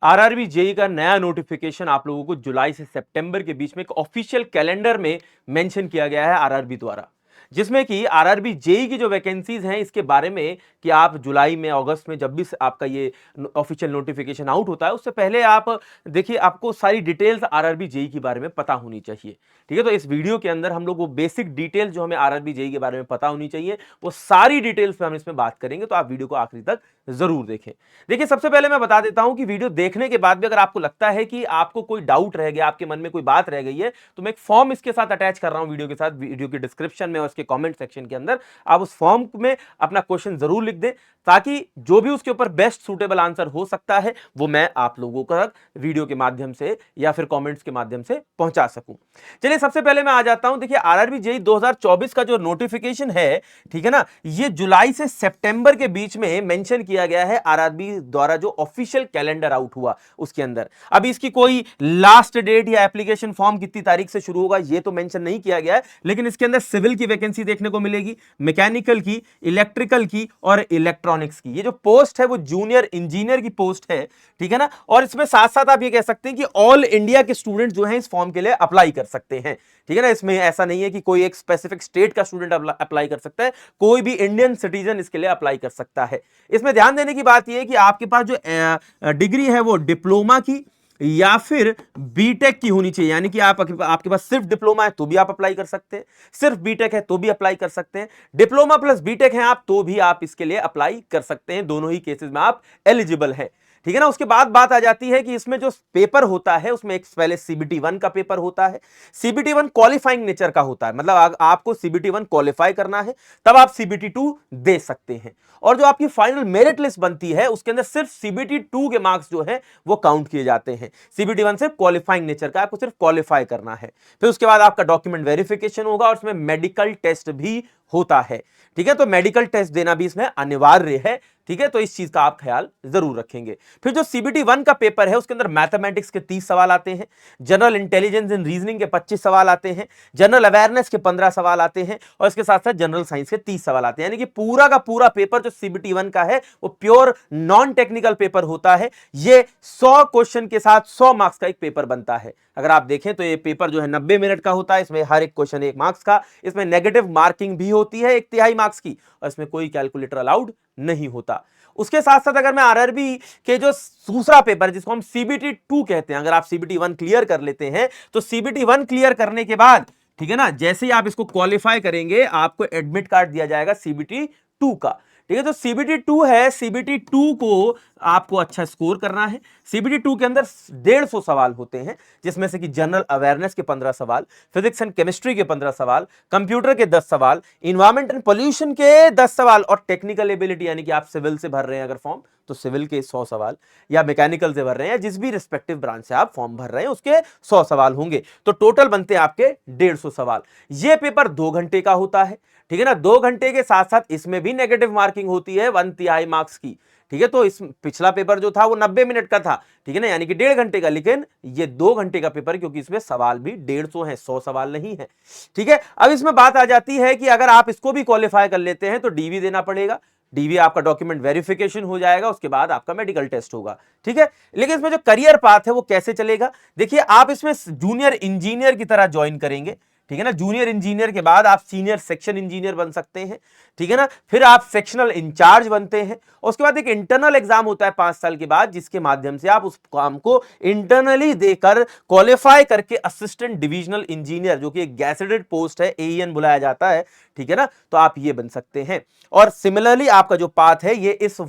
RRB JE का नया notification आप लोगों को जुलाई से सितंबर के बीच में एक ऑफिशियल कैलेंडर में मेंशन किया गया है आरआरबी द्वारा, जिसमें कि आरआरबी जेई की जो वैकेंसीज हैं इसके बारे में कि आप जुलाई में अगस्त में जब भी आपका ये ऑफिशियल नोटिफिकेशन आउट होता है उससे पहले आप देखिए आपको सारी डिटेल्स आरआरबी जेई के बारे में पता होनी चाहिए। ठीक है, तो इस वीडियो के अंदर हम लोग वो बेसिक डिटेल्स जो हमें आरआरबी जेई के बारे में पता होनी चाहिए वो सारी डिटेल्स पे हम इसमें बात करेंगे, तो आप वीडियो को आखिरी तक जरूर देखें। देखिए, सबसे पहले मैं बता देता हूं कि वीडियो देखने के बाद भी अगर आपको लगता है कि आपको कोई डाउट रह गया, आपके मन में कोई बात रह गई है, तो मैं एक फॉर्म इसके साथ अटैच कर रहा हूं वीडियो के साथ, वीडियो के डिस्क्रिप्शन में और उसके कमेंट सेक्शन के अंदर आप उस फॉर्म में अपना क्वेश्चन जरूर लिख दें, ताकि जो भी उसके ऊपर बेस्ट सूटेबल आंसर हो सकता है वो मैं आप लोगों तक वीडियो के माध्यम से या फिर कमेंट्स के माध्यम से पहुंचा सकूं। चलिए, सबसे पहले मैं आ जाता हूं। देखिए, आरआरबी जेई 2024 का जो नोटिफिकेशन है, ठीक है ना, ये जुलाई से सितंबर के बीच में मेंशन किया गया है आरआरबी द्वारा जो ऑफिशियल कैलेंडर आउट हुआ उसके अंदर। अभी इसकी कोई लास्ट डेट या एप्लीकेशन फॉर्म कितनी तारीख से शुरू होगा ये तो मेंशन नहीं किया गया है, लेकिन इसके अंदर सिविल की वैकेंसी देखने को मिलेगी, मैकेनिकल की, इलेक्ट्रिकल की और इलेक्ट्रॉनिक्स की। ये जो पोस्ट है वो जूनियर इंजीनियर की पोस्ट है, ठीक है ना। और इसमें साथ साथ आप ये कह सकते हैं कि ऑल इंडिया के स्टूडेंट जो हैं इस फॉर्म के लिए अप्लाई कर सकते हैं, ठीक है ना। इसमें ऐसा नहीं है कि कोई एक स्पेसिफिक स्टेट का स्टूडेंट अप्लाई कर सकता है, कोई भी इंडियन सिटीजन इसके लिए अप्लाई कर सकता है। इसमें ध्यान देने की बात यह है कि आपके पास जो डिग्री है वो डिप्लोमा की या फिर बीटेक की होनी चाहिए, यानी कि आपके पास सिर्फ डिप्लोमा है तो भी आप अप्लाई कर सकते हैं, सिर्फ बीटेक है तो भी अप्लाई कर सकते हैं, डिप्लोमा प्लस बीटेक है आप तो भी आप इसके लिए अप्लाई कर सकते हैं। दोनों ही केसेस में आप एलिजिबल हैं, ठीक है ना। उसके बाद बात आ जाती है कि इसमें जो पेपर होता है उसमें एक पहले सीबीटी 1 का पेपर होता है। सीबीटी 1 क्वालिफाइंग नेचर का होता है, मतलब आपको सीबीटी 1 क्वालिफाई करना है तब आप सीबीटी 2 दे सकते हैं। और जो आपकी फाइनल मेरिट लिस्ट बनती है उसके अंदर सिर्फ सीबीटी 2 के मार्क्स जो है वो काउंट किए जाते हैं। सीबीटी 1 सिर्फ क्वालिफाइंग नेचर का, आपको सिर्फ क्वालिफाई करना है। फिर उसके बाद आपका डॉक्यूमेंट वेरिफिकेशन होगा और उसमें मेडिकल टेस्ट भी होता है, ठीक है। तो मेडिकल टेस्ट देना भी इसमें अनिवार्य है, ठीक है। तो इस चीज का आप ख्याल जरूर रखेंगे। फिर जो सीबीटी 1 का पेपर है उसके अंदर मैथमेटिक्स के 30 सवाल आते हैं, जनरल इंटेलिजेंस एंड रीजनिंग के 25 सवाल आते हैं, जनरल अवेयरनेस के 15 सवाल आते हैं और इसके साथ साथ जनरल साइंस के 30 सवाल आते हैं। यानी कि पूरा का पूरा पेपर जो सीबीटी 1 का है वो प्योर नॉन टेक्निकल पेपर होता है। ये 100 क्वेश्चन के साथ 100 मार्क्स का एक पेपर बनता है। अगर आप देखें तो ये पेपर जो है 90 मिनट का होता है, इसमें हर एक क्वेश्चन 1 मार्क्स का, इसमें नेगेटिव मार्किंग भी होती है 1/3 मार्क्स की और इसमें कोई कैलकुलेटर अलाउड नहीं होता। उसके साथ साथ अगर मैं आरआरबी के जो दूसरा पेपर जिसको हम सीबीटी 2 कहते हैं, अगर आप सीबीटी 1 क्लियर कर लेते हैं तो सीबीटी 1 क्लियर करने के बाद, ठीक है ना, जैसे ही आप इसको क्वालिफाई करेंगे आपको एडमिट कार्ड दिया जाएगा सीबीटी 2 का, ठीक है। तो सीबीटी 2 है, सीबीटी 2 को आपको अच्छा स्कोर करना है। सीबीटी 2 के अंदर 150 सवाल होते हैं, जिसमें से कि जनरल अवेयरनेस के 15 सवाल, फिजिक्स एंड केमिस्ट्री के 15 सवाल, कंप्यूटर के 10 सवाल, इन्वायरमेंट एंड पोल्यूशन के 10 सवाल और टेक्निकल एबिलिटी, यानी कि आप सिविल से भर रहे हैं अगर फॉर्म तो सिविल के 100 सवाल, या मैकेनिकल से भर रहे हैं या जिस भी रिस्पेक्टिव ब्रांच से आप फॉर्म भर रहे हैं उसके 100 सवाल होंगे। तो टोटल बनते हैं आपके 150 सवाल। यह पेपर 2 घंटे का होता है, ठीक है ना। 2 घंटे के साथ साथ इसमें भी नेगेटिव मार्किंग होती है 1/3 मार्क्स की, ठीक है। तो इस पिछला पेपर जो था वो 90 मिनट का था, ठीक है ना, यानी कि 1.5 घंटे का, लेकिन ये 2 घंटे का पेपर क्योंकि इसमें सवाल भी 150 है, 100 सवाल नहीं है, ठीक है। अब इसमें बात आ जाती है कि अगर आप इसको भी क्वालिफाई कर लेते हैं तो डीवी देना पड़ेगा। डीवी आपका डॉक्यूमेंट वेरिफिकेशन हो जाएगा, उसके बाद आपका मेडिकल टेस्ट होगा, ठीक है। लेकिन इसमें जो करियर पाथ है वो कैसे चलेगा, देखिए आप इसमें जूनियर इंजीनियर की तरह ज्वाइन करेंगे, ठीक है ना। जूनियर इंजीनियर के बाद आप सीनियर सेक्शन इंजीनियर बन सकते हैं, ठीक है ना। फिर आप सेक्शनल इंचार्ज बनते हैं और उसके बाद एक इंटरनल एग्जाम होता है 5 साल के बाद, जिसके माध्यम से आप उस काम को इंटरनली देकर क्वालिफाई करके असिस्टेंट डिविजनल इंजीनियर, जो कि एक गैसेटेड पोस्ट है, एईएन बुलाया जाता है, ठीक है ना, तो आप ये बन सकते हैं। और सिमिलरली आपका जो पाथ है ये इस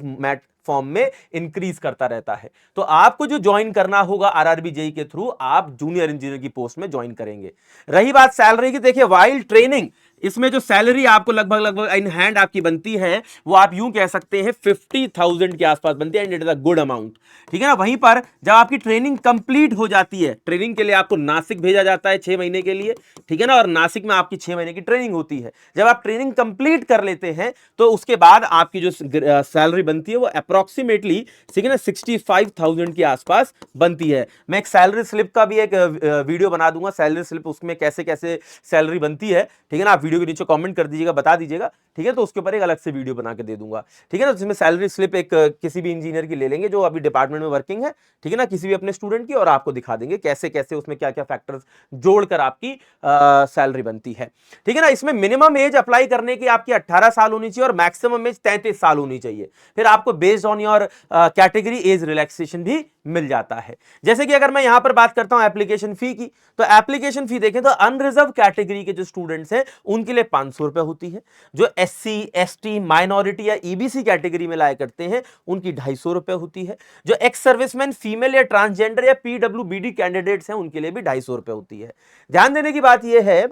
फॉर्म में इंक्रीज करता रहता है। तो आपको जो ज्वाइन करना होगा आरआरबी जेई के थ्रू, आप जूनियर इंजीनियर की पोस्ट में ज्वाइन करेंगे। रही बात सैलरी की, देखिए वाइल ट्रेनिंग इसमें जो सैलरी आपको लगभग इन हैंड आपकी बनती है वो आप यूं कह सकते हैं 50,000 के आसपास बनती है, and it is a good amount, ठीक है ना। वहीं पर जब आपकी ट्रेनिंग कंप्लीट हो जाती है, ट्रेनिंग के लिए आपको नासिक भेजा जाता है 6 महीने के लिए, ठीक है ना, और नासिक में आपकी 6 महीने की ट्रेनिंग होती है। जब आप ट्रेनिंग कंप्लीट कर लेते हैं तो उसके बाद आपकी जो सैलरी बनती है वो अप्रोक्सीमेटली, ठीक है ना, 65,000 के आसपास बनती है। मैं एक सैलरी स्लिप का भी एक वीडियो बना दूंगा, सैलरी स्लिप उसमें कैसे कैसे सैलरी बनती है, ठीक है ना, आप वीडियो के नीचे कमेंट कर दीजिएगा, बता दीजिएगा, ठीक है। तो उसके ऊपर एक अलग से वीडियो बना के दे दूंगा, ठीक है ना। जिसमें सैलरी स्लिप एक किसी भी इंजीनियर की ले लेंगे जो अभी डिपार्टमेंट में वर्किंग है, ठीक है ना, किसी भी अपने स्टूडेंट की, और आपको दिखा देंगे कैसे कैसे उसमें क्या क्या फैक्टर्स जोड़कर आपकी सैलरी बनती है, ठीक है ना। इसमें मिनिमम एज अप्लाई करने की आपकी 18 साल होनी चाहिए और मैक्सिमम एज 33 साल होनी चाहिए। फिर आपको based on your category age relaxation भी मिल जाता है। जैसे कि अगर मैं यहां पर बात करता हूं एप्लीकेशन फी की, तो एप्लीकेशन फी देखें तो अनरिजर्व कैटेगरी के जो स्टूडेंट्स हैं उनके लिए 500 रुपए होती है। जो एससी, एसटी, माइनॉरिटी या ईबीसी कैटेगरी में लाया करते हैं उनकी 250 रुपए होती है। जो एक्स सर्विसमैन, फीमेल या ट्रांसजेंडर या पीडब्ल्यूबीडी कैंडिडेट्स हैं उनके लिए भी 250 रुपए होती है। ध्यान देने की बात यह है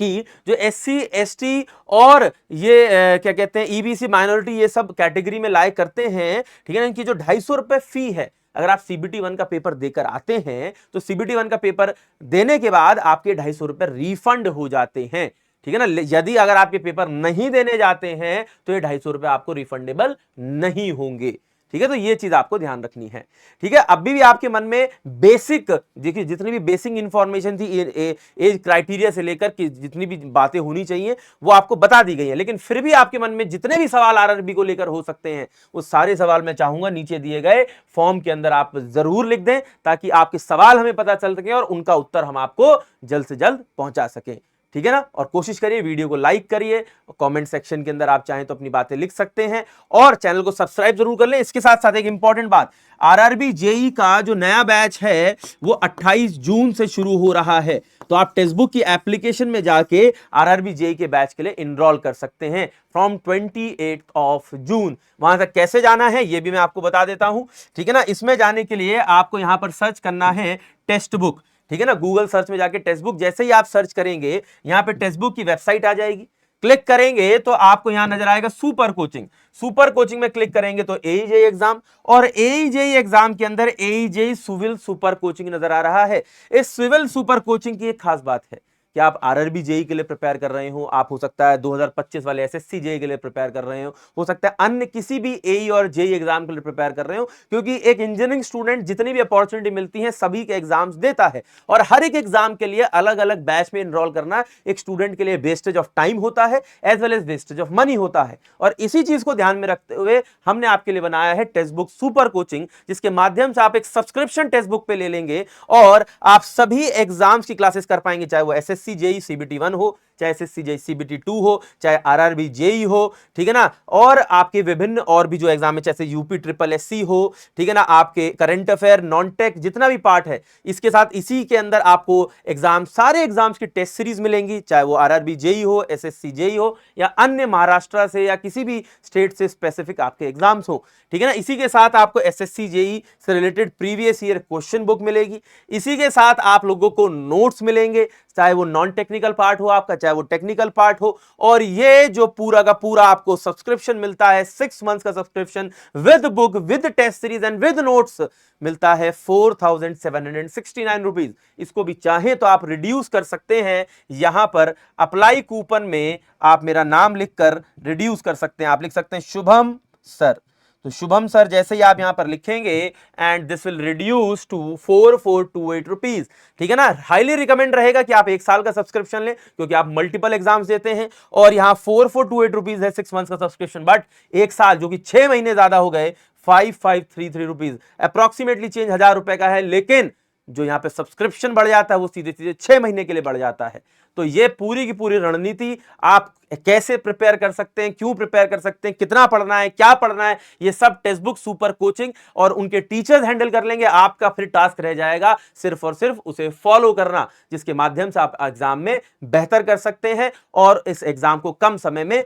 कि जो एससी, एसटी और ये क्या कहते हैं ईबीसी, माइनॉरिटी, ये सब कैटेगरी में लाए करते हैं, ठीक है ना, इनकी जो 250 रुपए फी है, अगर आप सीबीटी 1 का पेपर देकर आते हैं तो सीबीटी 1 का पेपर देने के बाद आपके 250 रुपए रिफंड हो जाते हैं, ठीक है ना। यदि अगर आप ये पेपर नहीं देने जाते हैं तो ये 250 रुपए आपको रिफंडेबल नहीं होंगे, ठीक है। तो ये चीज आपको ध्यान रखनी है, ठीक है। अभी भी आपके मन में बेसिक, देखिए जितनी भी बेसिक इंफॉर्मेशन थी एज क्राइटेरिया से लेकर कि जितनी भी बातें होनी चाहिए वो आपको बता दी गई है, लेकिन फिर भी आपके मन में जितने भी सवाल आरआरबी को लेकर हो सकते हैं वो सारे सवाल मैं चाहूंगा नीचे दिए गए फॉर्म के अंदर आप जरूर लिख दें, ताकि आपके सवाल हमें पता चल सके और उनका उत्तर हम आपको जल्द से जल्द पहुंचा सकें, ठीक है ना। और कोशिश करिए वीडियो को लाइक करिए, कमेंट सेक्शन के अंदर आप चाहें तो अपनी बातें लिख सकते हैं और चैनल को सब्सक्राइब जरूर कर लें। इसके साथ साथ एक इंपॉर्टेंट बात, आरआरबी जेई का जो नया बैच है वो 28 जून से शुरू हो रहा है, तो आप टेक्स्ट बुक की एप्लीकेशन में जाके आरआरबी जेई के बैच के लिए इनरोल कर सकते हैं फ्रॉम 28 जून। वहां तक कैसे जाना है ये भी मैं आपको बता देता हूं, ठीक है ना। इसमें जाने के लिए आपको यहां पर सर्च करना है टेक्स्ट बुक, ठीक है ना। गूगल सर्च में जाके टेक्स्ट बुक जैसे ही आप सर्च करेंगे यहां पे टेक्स्ट बुक की वेबसाइट आ जाएगी। क्लिक करेंगे तो आपको यहां नजर आएगा सुपर कोचिंग। सुपर कोचिंग में क्लिक करेंगे तो एईजेई एग्जाम, और एईजेई एग्जाम के अंदर एईजेई सिविल सुपर कोचिंग नजर आ रहा है। इस सिविल सुपर कोचिंग की एक खास बात है कि आप आरआरबी जेई के लिए प्रिपेयर कर रहे हो, आप हो सकता है 2025 वाले एसएससी जेई के लिए प्रिपेयर कर रहे हो सकता है अन्य किसी भी एई और जेई एग्जाम के लिए प्रिपेयर कर रहे हो, क्योंकि एक इंजीनियरिंग स्टूडेंट जितनी भी अपॉर्चुनिटी मिलती है सभी के एग्जाम्स देता है और हर एक एग्जाम के लिए अलग अलग बैच में एनरोल करना एक स्टूडेंट के लिए वेस्टेज ऑफ टाइम होता है as well as wastage of money होता है। और इसी चीज को ध्यान में रखते हुए हमने आपके लिए बनाया है टेक्स्ट बुक सुपर कोचिंग, जिसके माध्यम से आप एक सब्सक्रिप्शन टेक्स्ट बुक पे ले लेंगे और आप सभी एग्जाम्स की क्लासेस कर पाएंगे, चाहे वो एसएससी जेई सीबीटी 1 हो, चाहे एसएससी जेई सीबीटी 2 हो, चाहे आरआरबी जेई हो, ठीक है ना। और आपके विभिन्न और भी जो एग्जाम है जैसे यूपी ट्रिपल एससी हो, ठीक है ना, आपके करंट अफेयर, नॉन टेक जितना भी पार्ट है, इसके साथ इसी के अंदर आपको एग्जाम, सारे एग्जाम्स की टेस्ट सीरीज मिलेंगी, चाहे वो आरआरबी जेई हो, एसएससी जेई हो या अन्य महाराष्ट्र से या किसी भी स्टेट से स्पेसिफिक आपके एग्जाम्स हो, ठीक है ना। इसी के साथ आपको एसएससी जेई से related previous year question book मिलेगी। इसी के साथ आप लोगों को नोट्स मिलेंगे, चाहे वो नॉन टेक्निकल पार्ट हो आपका, चाहे वो टेक्निकल पार्ट हो। और ये जो पूरा का पूरा आपको सब्सक्रिप्शन मिलता है 6 मंथ्स का subscription with book, with test series and with notes मिलता है 4769 रुपीज। इसको भी चाहे तो आप रिड्यूस कर सकते हैं, यहां पर अप्लाई कूपन में आप मेरा नाम लिखकर रिड्यूस कर सकते हैं। आप लिख सकते हैं शुभम सर, तो शुभम सर जैसे ही आप यहां पर लिखेंगे and this will reduce to 4428 rupees, ठीक है ना। हाईली रिकमेंड रहेगा कि आप 1 साल का सब्सक्रिप्शन लें, क्योंकि आप मल्टीपल एग्जाम्स देते हैं और यहां 4428 रुपीज है 6 मंथ्स का सब्सक्रिप्शन, बट 1 साल जो कि 6 महीने ज्यादा हो गए 5533 रुपीज, अप्रॉक्सीमेटली चेंज 1000 रुपए का है, लेकिन जो यहां पे सब्सक्रिप्शन बढ़ जाता है वो सीधे सीधे 6 महीने के लिए बढ़ जाता है। तो ये पूरी की पूरी रणनीति आप कैसे प्रिपेयर कर सकते हैं, क्यों प्रिपेयर कर सकते हैं, कितना पढ़ना है, क्या पढ़ना है, ये सब टेक्स्ट बुक सुपर कोचिंग और उनके टीचर्स हैंडल कर लेंगे। आपका फिर टास्क रह जाएगा सिर्फ और सिर्फ उसे फॉलो करना, जिसके माध्यम से आप एग्जाम में बेहतर कर सकते हैं और इस एग्जाम को कम समय में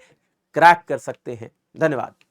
क्रैक कर सकते हैं। धन्यवाद।